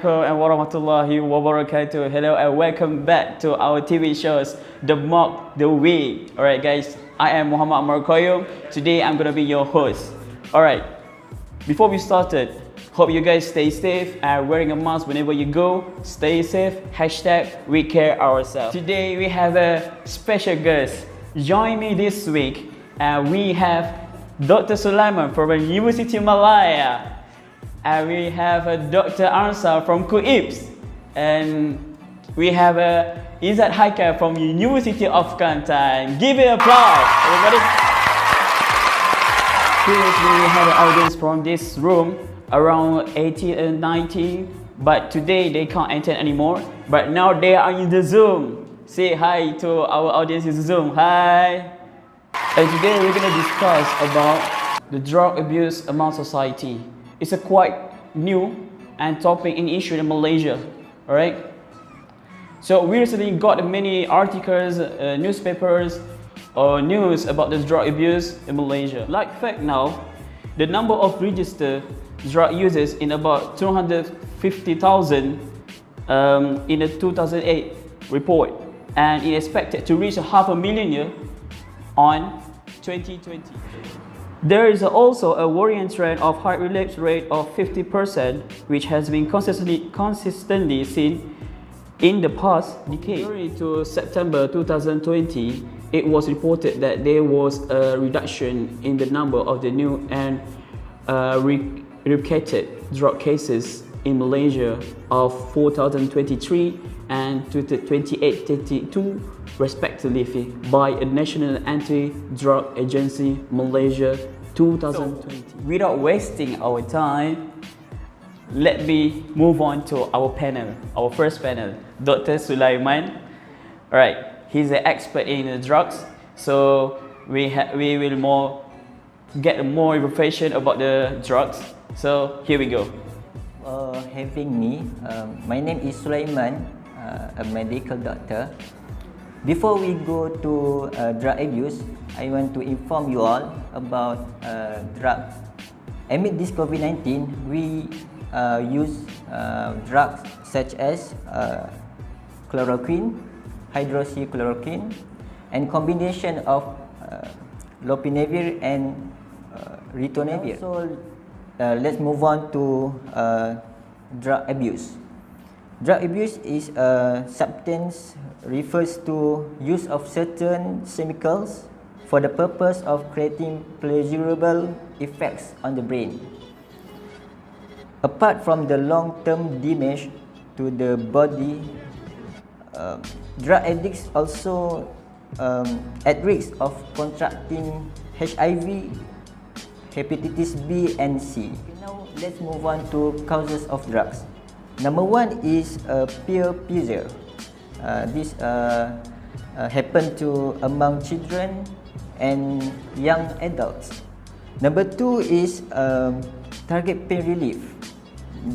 Assalamualaikum and warahmatullahi wabarakatuh. Hello and welcome back to our TV shows, The Mock the Week. Alright guys, I am Muhammad Markoyo. Today I'm gonna be your host. Alright, before we started, hope you guys stay safe and wearing a mask whenever you go. Stay safe, hashtag we care ourselves. Today we have a special guest. Join me this week and we have Dr. Sulaiman from the University of Malaya. And we have Dr. Ansar from QIPS. And we have Izzat Haikal from University of Kelantan. Give it applause, everybody. Previously, we had an audience from this room around 18 and 19, but today they can't enter anymore. But now they are in the Zoom. Say hi to our audience in the Zoom. Hi. And today we're going to discuss about the drug abuse among society. It's a quite new and topic in issue in Malaysia. Alright. So we recently got many articles, newspapers, or news about the drug abuse in Malaysia. Like fact now, the number of registered drug users in about 250,000 in a 2008 report, and it expected to reach 500,000 on 2020. There is also a worrying trend of high relapse rate of 50%, which has been consistently seen in the past decade. January to September 2020, it was reported that there was a reduction in the number of the new and replicated drug cases in Malaysia of 4,023 and 2,832 respectively by a National Anti-Drug Agency Malaysia 2020. So, without wasting our time, let me move on to our panel, our first panel, Dr. Sulaiman. Alright, he's an expert in drugs, so we will get more information about the drugs. So here we go. Having me, my name is Sulaiman, a medical doctor. Before we go to drug abuse, I want to inform you all about drugs. Amid this COVID-19, we use drugs such as chloroquine, hydroxychloroquine, and combination of lopinavir and ritonavir. So let's move on to drug abuse. Drug abuse is a substance refers to use of certain chemicals for the purpose of creating pleasurable effects on the brain. Apart from the long-term damage to the body, drug addicts also at risk of contracting HIV, hepatitis B and C. Now let's move on to causes of drugs. Number one is peer pressure. This happen to among children and young adults. Number two is target pain relief.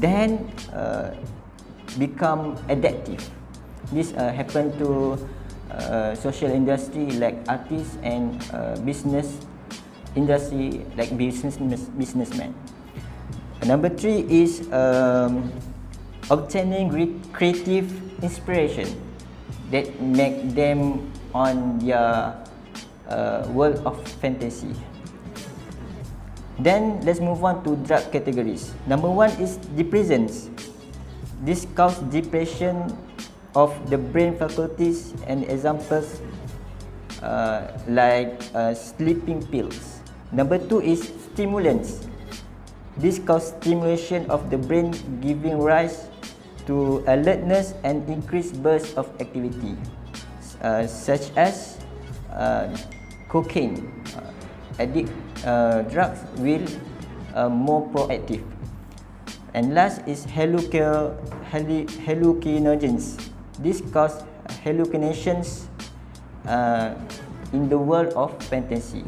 Then become addictive. This happen to social industry like artists and business industry like businessmen. Number three is obtaining creative inspiration that make them on their world of fantasy. Then let's move on to drug categories. Number one is depressants. This causes depression of the brain faculties, and examples like sleeping pills. Number two is stimulants. This causes stimulation of the brain, giving rise to alertness and increased bursts of activity, such as cocaine. Drugs will more proactive. And last is hallucinogens. This causes hallucinations in the world of fantasy.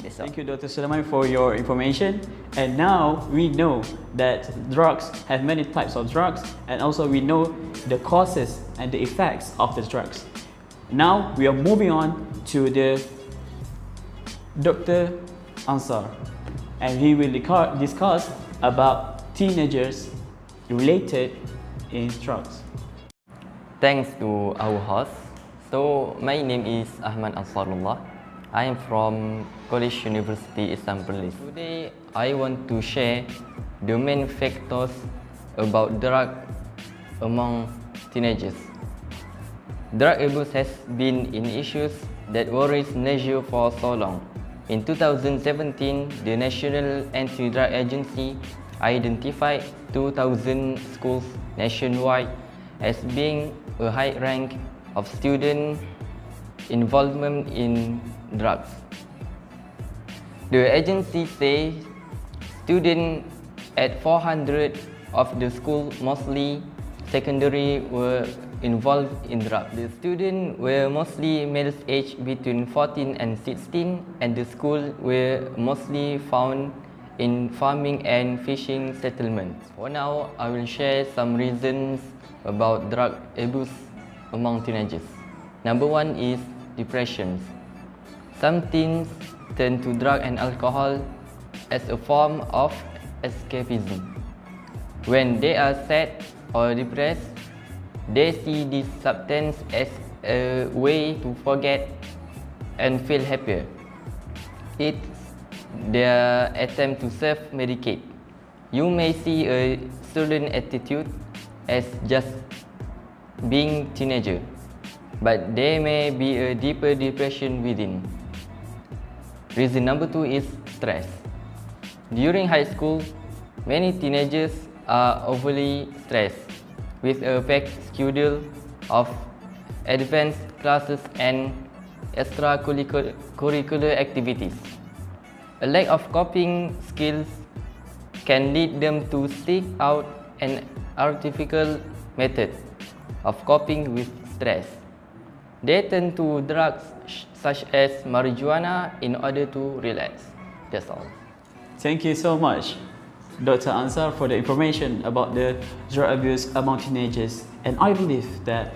Thank you, Dr. Sulaiman, for your information. And now we know that drugs have many types of drugs, and also we know the causes and the effects of the drugs. Now we are moving on to the Dr. Ansar, and he will discuss about teenagers related in drugs? Thanks to our host. So my name is Ahmad Ansarullah. I am from College University Istanbul. Today I want to share the main factors about drug among teenagers. Drug abuse has been an issue that worries Nigeria for so long. In 2017, the National Anti-Drug Agency identified 2,000 schools nationwide as being a high rank of student involvement in drugs. The agency says students at 400 of the schools, mostly secondary, were involved in drugs. The students were mostly males aged between 14 and 16, and the schools were mostly found in farming and fishing settlements. For now, I will share some reasons about drug abuse among teenagers. Number one is depression. Some teens turn to drug and alcohol as a form of escapism. When they are sad or depressed, they see this substance as a way to forget and feel happier. It's their attempt to self-medicate. You may see a student attitude as just being teenager, but there may be a deeper depression within. Reason number two is stress. During high school, many teenagers are overly stressed with a packed schedule of advanced classes and extracurricular activities. A lack of coping skills can lead them to seek out an artificial method of coping with stress. They turn to drugs such as marijuana in order to relax. That's all. Thank you so much, Dr. Ansar, for the information about the drug abuse among teenagers. And I believe that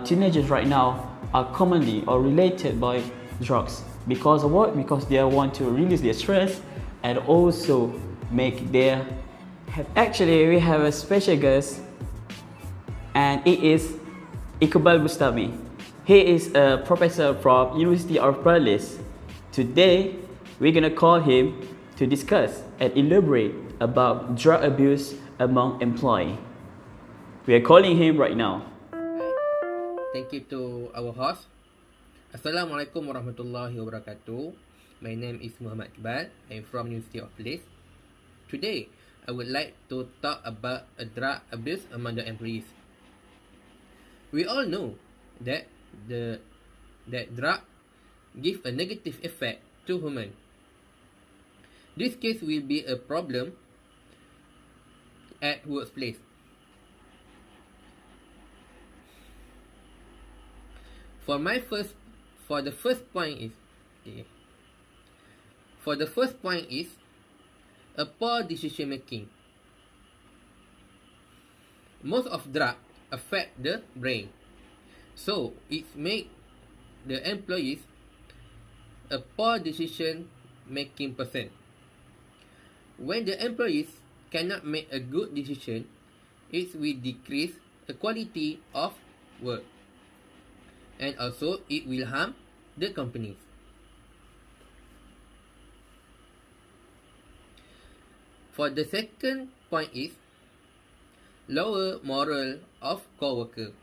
teenagers right now are commonly or related by drugs. Because of what? Because they want to release their stress and also make their... Actually, we have a special guest, and it is Iqbal Bustami. He is a professor from University of Perlis. Today, we're gonna call him to discuss and elaborate about drug abuse among employees. We are calling him right now. Thank you to our host. Assalamualaikum warahmatullahi wabarakatuh. My name is Muhammad Iqbal. I am from University of Perlis. Today, I would like to talk about a drug abuse among the employees. We all know that drug give a negative effect to human. This case will be a problem at workplace. For the first point is a poor decision making. Most of drugs affect the brain, so it make the employees a poor decision making person. When the employees cannot make a good decision, it will decrease the quality of work, and also it will harm the companies. For the second point is lower morale of co-worker.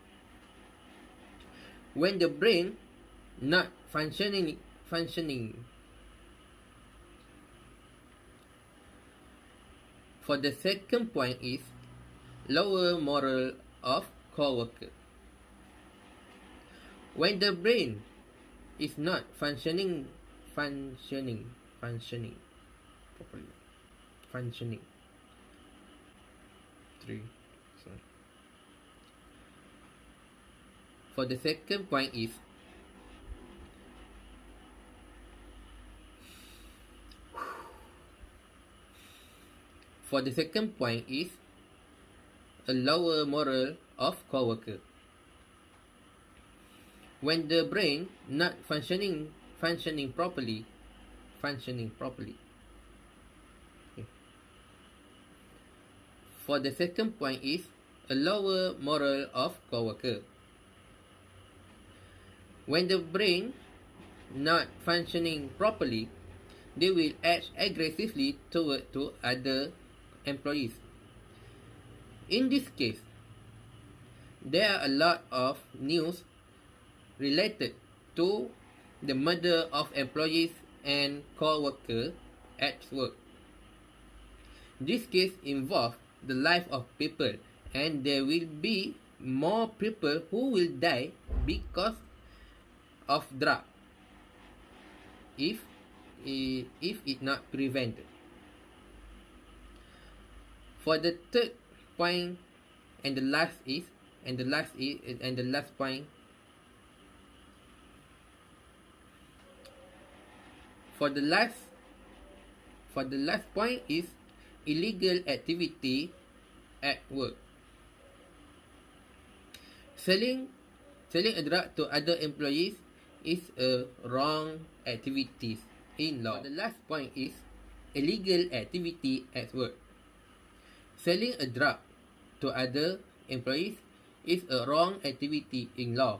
When the brain not functioning. For the second point is lower morale of co-worker. When the brain is not functioning properly. For the second point is a lower morale of co-worker. When the brain not functioning properly. Okay. For the second point is a lower moral of coworker. When the brain not functioning properly, they will act aggressively toward to other employees. In this case, there are a lot of news related to the murder of employees and co-workers at work. This case involves the life of people, and there will be more people who will die because of drug if it not prevented. For the third point and the last point, for the last point is illegal activity at work. Selling a drug to other employees is a wrong activity in law. The last point is illegal activity at work. Selling a drug to other employees is a wrong activity in law.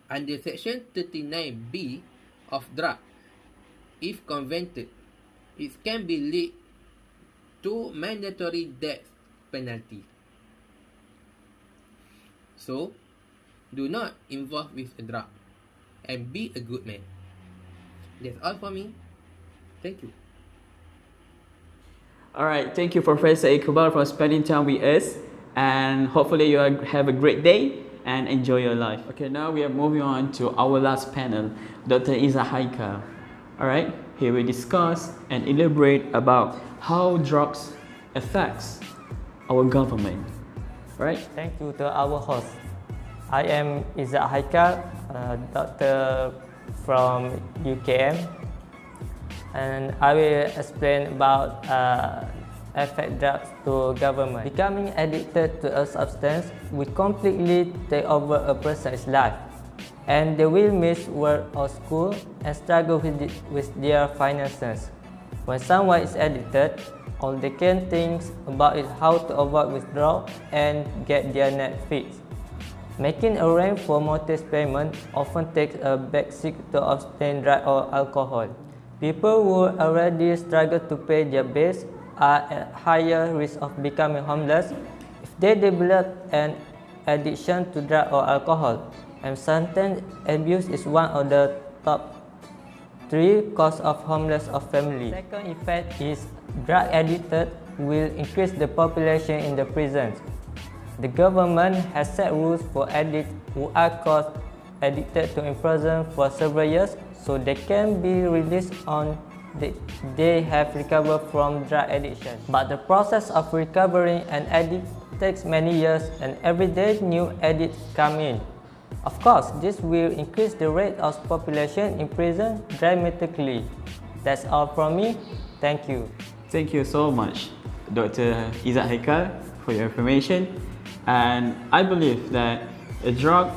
Under Section 39B of drug, if convicted, it can be lead to mandatory death penalty. So, do not involve with a drug and be a good man. That's all for me. Thank you. Alright, thank you Professor Iqbal for spending time with us, and hopefully you have a great day and enjoy your life. Okay, now we are moving on to our last panel, Dr. Izzat Haikal. Alright, here we discuss and elaborate about how drugs affects our government. Right? Thank you to our host. I am Izzat Haikal, doctor from UKM, and I will explain about effect drugs to government. Becoming addicted to a substance will completely take over a person's life, and they will miss work or school and struggle with their finances. When someone is addicted, all they can think about is how to avoid withdrawal and get their net fixed. Making arrangements for mortgage payment often takes a backseat to obtain drug or alcohol. People who already struggle to pay their bills are at higher risk of becoming homeless if they develop an addiction to drug or alcohol, and substance abuse is one of the top 3 causes of homeless of family. Second effect is drug addicted will increase the population in the prisons. The government has set rules for addicts who are caught addicted to in prison for several years, so they can be released on they have recovered from drug addiction. But the process of recovering an addict takes many years, and every day new addicts come in. Of course, this will increase the rate of population in prison dramatically. That's all from me. Thank you. Thank you so much, Dr. Izzat Haikal, for your information. And I believe that a drug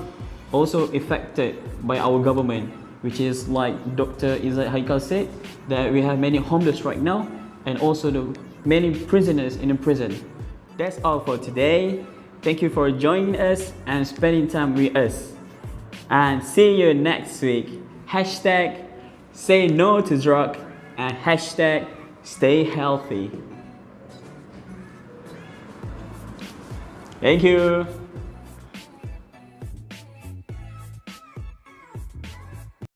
also affected by our government, which is like Dr. Izzat Haikal said, that we have many homeless right now, and also the many prisoners in the prison. That's all for today. Thank you for joining us and spending time with us. And see you next week. Hashtag say no to drug and hashtag stay healthy. Thank you.